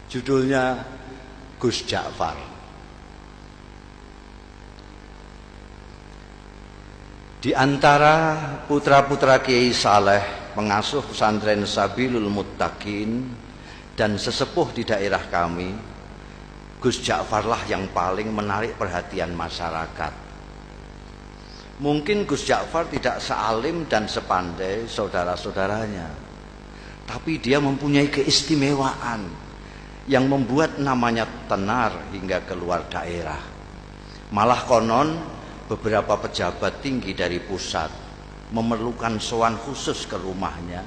Judulnya Gus Ja'far. Di antara putra-putra Kiai Saleh, pengasuh pesantren Sabilul Muttaqin dan sesepuh di daerah kami, Gus Ja'farlah yang paling menarik perhatian masyarakat. Mungkin Gus Ja'far tidak sealim dan sepandai saudara-saudaranya, tapi dia mempunyai keistimewaan yang membuat namanya tenar hingga keluar daerah. Malah konon beberapa pejabat tinggi dari pusat memerlukan sowan khusus ke rumahnya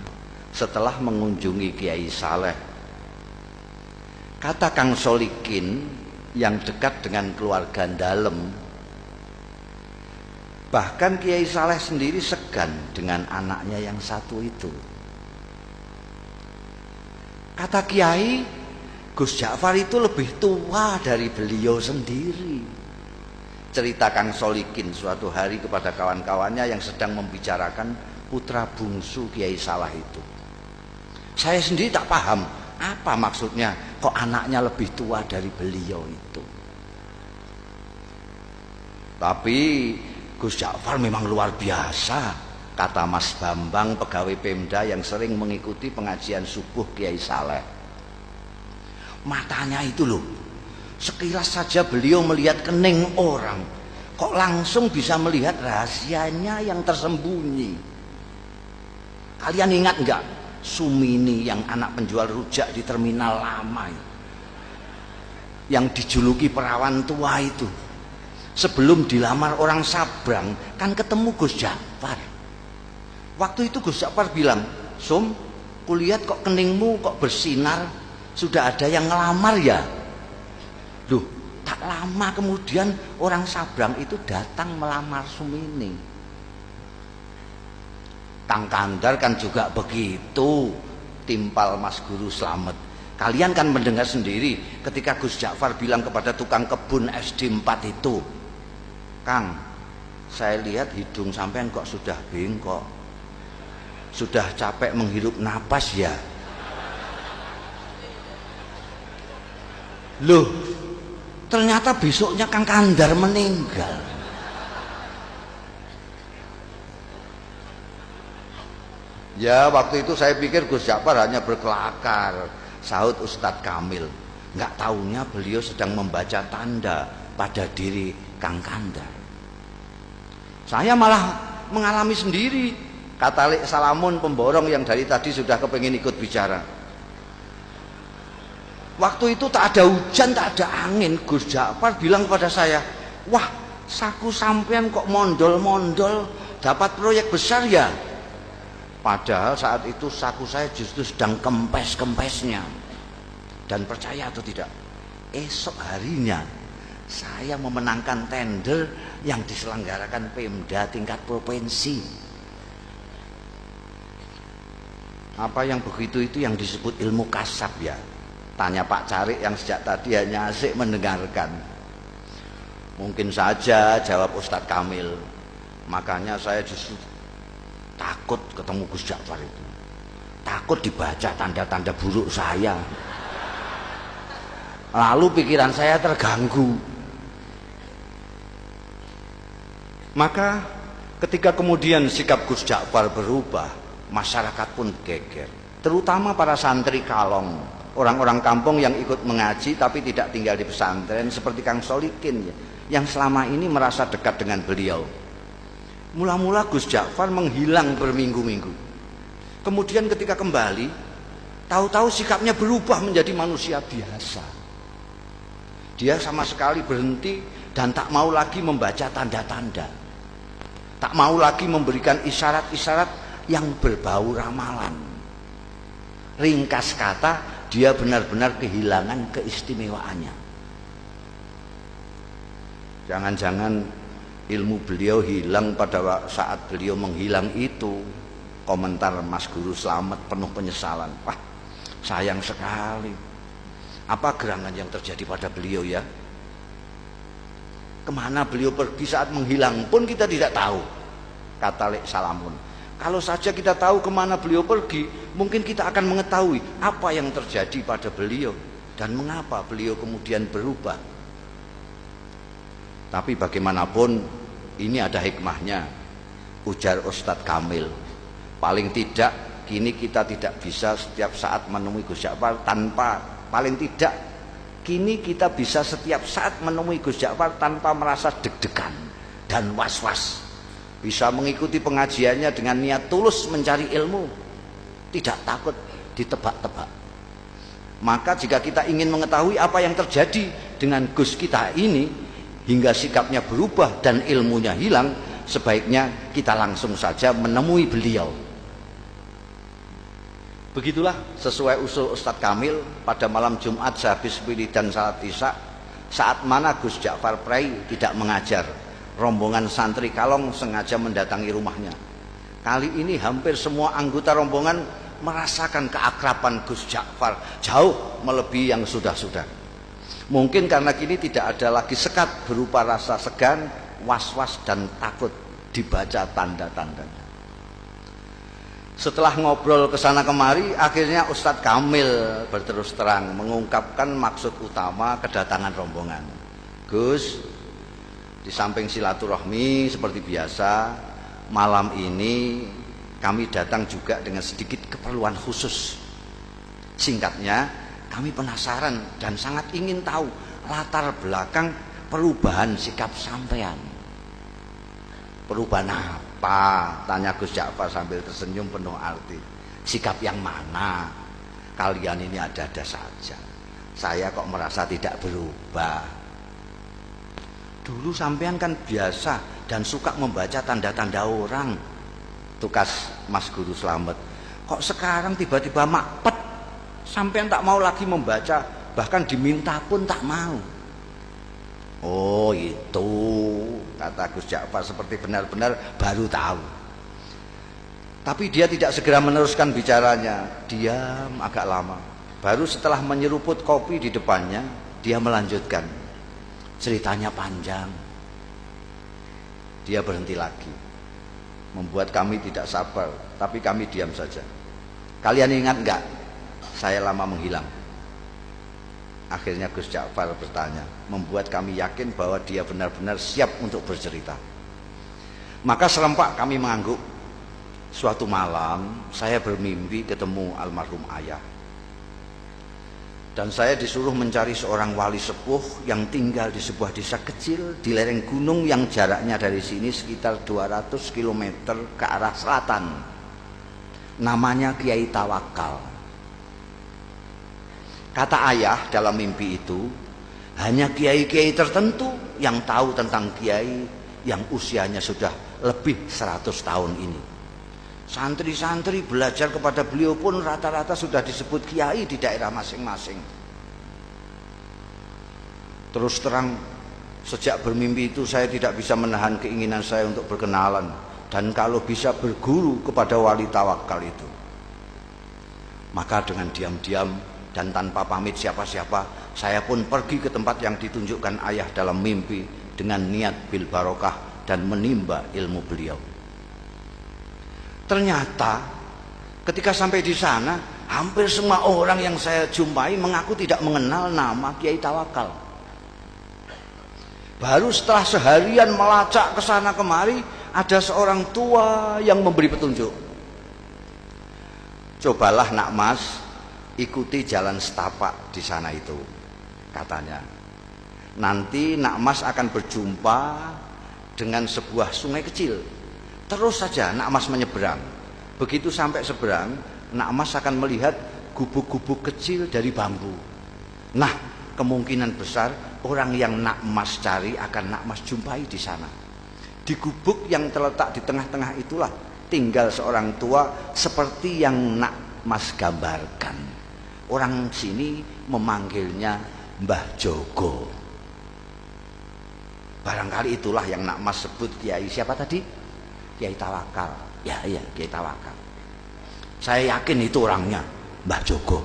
setelah mengunjungi Kiai Saleh. Kata Kang Solikin yang dekat dengan keluarga dalem, bahkan Kiai Saleh sendiri segan dengan anaknya yang satu itu. Kata Kiai, Gus Ja'far itu lebih tua dari beliau sendiri. Cerita Kang Solikin suatu hari kepada kawan-kawannya yang sedang membicarakan putra bungsu Kiai Saleh itu. Saya sendiri tak paham apa maksudnya kok anaknya lebih tua dari beliau itu. Tapi Gus Ja'far memang luar biasa, kata Mas Bambang, pegawai Pemda yang sering mengikuti pengajian subuh Kiai Saleh. Matanya itu loh, sekilas saja beliau melihat kening orang, kok langsung bisa melihat rahasianya yang tersembunyi. Kalian ingat enggak Sumini yang anak penjual rujak di terminal lama yang dijuluki perawan tua itu? Sebelum dilamar orang Sabrang kan ketemu Gus Ja'far. Waktu itu Gus Ja'far bilang, "Sum, kulihat kok keningmu kok bersinar, sudah ada yang ngelamar ya?" Loh, tak lama kemudian orang Sabrang itu datang melamar Sumini. Kang Kandar kan juga begitu, timpal Mas Guru Slamet. Kalian kan mendengar sendiri ketika Gus Ja'far bilang kepada tukang kebun SD 4 itu, "Kang, saya lihat hidung sampean kok sudah bengkok, sudah capek menghirup napas ya?" Loh, ternyata besoknya Kang Kandar meninggal. Ya, waktu itu saya pikir Gus Ja'far hanya berkelakar, sahut Ustadz Kamil. Nggak taunya beliau sedang membaca tanda pada diri Kang Kandar. Saya malah mengalami sendiri, kata Lek Salamun pemborong yang dari tadi sudah kepengen ikut bicara. Waktu itu tak ada hujan, tak ada angin. Gus Ja'far bilang kepada saya, "Wah, saku sampean kok mondol-mondol, dapat proyek besar ya?" Padahal saat itu saku saya justru sedang kempes-kempesnya. Dan percaya atau tidak, esok harinya saya memenangkan tender yang diselenggarakan Pemda tingkat provinsi. Apa yang begitu itu yang disebut ilmu kasab ya? Tanya Pak Carik yang sejak tadi hanya asik mendengarkan. Mungkin saja, jawab Ustadz Kamil. Makanya saya justru takut ketemu Gus Ja'far itu. Takut dibaca tanda-tanda buruk saya. Lalu pikiran saya terganggu. Maka ketika kemudian sikap Gus Ja'far berubah, masyarakat pun geger. Terutama para santri kalong, orang-orang kampung yang ikut mengaji tapi tidak tinggal di pesantren seperti Kang Solikin ya, yang selama ini merasa dekat dengan beliau. Mula-mula Gus Ja'far menghilang berminggu-minggu. Kemudian ketika kembali, tahu-tahu sikapnya berubah menjadi manusia biasa. Dia sama sekali berhenti dan tak mau lagi membaca tanda-tanda. Tak mau lagi memberikan isyarat-isyarat yang berbau ramalan. Ringkas kata, dia benar-benar kehilangan keistimewaannya. Jangan-jangan ilmu beliau hilang pada saat beliau menghilang itu. Komentar Mas Guru Slamet penuh penyesalan. Wah, sayang sekali. Apa gerangan yang terjadi pada beliau ya? Kemana beliau pergi saat menghilang pun kita tidak tahu, kata Lek Salamun. Kalau saja kita tahu kemana beliau pergi, mungkin kita akan mengetahui apa yang terjadi pada beliau. dan mengapa beliau kemudian berubah. Tapi bagaimanapun ini ada hikmahnya, ujar Ustadz Kamil. Paling tidak kini kita tidak bisa setiap saat menemui Gus Ja'far paling tidak kini kita bisa setiap saat menemui Gus Ja'far tanpa merasa deg-degan dan was-was. Bisa mengikuti pengajiannya dengan niat tulus mencari ilmu, tidak takut ditebak-tebak. Maka jika kita ingin mengetahui apa yang terjadi dengan Gus kita ini hingga sikapnya berubah dan ilmunya hilang, sebaiknya kita langsung saja menemui beliau. Begitulah sesuai usul Ustadz Kamil, pada malam Jumat sehabis wiridan salat Isya, saat mana Gus Ja'far Prai tidak mengajar, rombongan santri Kalong sengaja mendatangi rumahnya. Kali ini hampir semua anggota rombongan merasakan keakraban Gus Ja'far jauh melebihi yang sudah-sudah. Mungkin karena kini tidak ada lagi sekat berupa rasa segan, was-was dan takut dibaca tanda-tandanya. Setelah ngobrol kesana kemari, akhirnya Ustadz Kamil berterus terang mengungkapkan maksud utama kedatangan rombongan. Gus, di samping silaturahmi seperti biasa, malam ini kami datang juga dengan sedikit keperluan khusus. Singkatnya, kami penasaran dan sangat ingin tahu latar belakang perubahan sikap sampean. Perubahan apa? Tanya Gus Ja'far sambil tersenyum penuh arti. Sikap yang mana? Kalian ini ada-ada saja. Saya kok merasa tidak berubah. Dulu sampean kan biasa dan suka membaca tanda-tanda orang, tukas Mas Guru Slamet. Kok sekarang tiba-tiba makpet, sampean tak mau lagi membaca, bahkan diminta pun tak mau. Oh itu, kata Gus Ja'far seperti benar-benar baru tahu. Tapi dia tidak segera meneruskan bicaranya, diam agak lama. Baru setelah menyeruput kopi di depannya, dia melanjutkan. Ceritanya panjang. Dia berhenti lagi, membuat kami tidak sabar, tapi kami diam saja. Kalian ingat enggak, saya lama menghilang? Akhirnya Gus Ja'far bertanya, membuat kami yakin bahwa dia benar-benar siap untuk bercerita. Maka serempak kami mengangguk. Suatu malam saya bermimpi ketemu almarhum ayah. Dan saya disuruh mencari seorang wali sepuh yang tinggal di sebuah desa kecil di lereng gunung yang jaraknya dari sini sekitar 200 km ke arah selatan. Namanya Kiai Tawakal. Kata ayah dalam mimpi itu, hanya kiai-kiai tertentu yang tahu tentang kiai yang usianya sudah lebih 100 tahun ini. Santri-santri belajar kepada beliau pun rata-rata sudah disebut kiai di daerah masing-masing. Terus terang, sejak bermimpi itu saya tidak bisa menahan keinginan saya untuk berkenalan dan kalau bisa berguru kepada wali tawakal itu. Maka dengan diam-diam dan tanpa pamit siapa-siapa, saya pun pergi ke tempat yang ditunjukkan ayah dalam mimpi dengan niat bil barokah dan menimba ilmu beliau. Ternyata ketika sampai di sana, hampir semua orang yang saya jumpai mengaku tidak mengenal nama Kiai Tawakal. Baru setelah seharian melacak ke sana kemari, ada seorang tua yang memberi petunjuk. Cobalah nak mas, ikuti jalan setapak di sana itu, katanya. Nanti nak mas akan berjumpa dengan sebuah sungai kecil. Terus saja nak mas menyeberang. Begitu sampai seberang, nak mas akan melihat gubuk-gubuk kecil dari bambu. Nah, kemungkinan besar orang yang nak mas cari akan nak mas jumpai di sana. Di gubuk yang terletak di tengah-tengah itulah tinggal seorang tua seperti yang nak mas gambarkan. Orang sini memanggilnya Mbah Jogo. Barangkali itulah yang nak mas sebut kiai siapa tadi? Kiai Tawakal. Ya, Kiai Tawakal. Saya yakin itu orangnya, Mbah Jogo.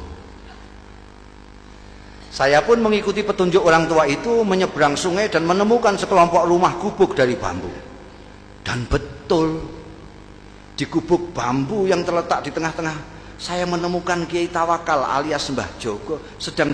Saya pun mengikuti petunjuk orang tua itu, menyeberang sungai dan menemukan sekelompok rumah gubuk dari bambu. Dan betul, di gubuk bambu yang terletak di tengah-tengah, saya menemukan Kiai Tawakal alias Mbah Jogo sedang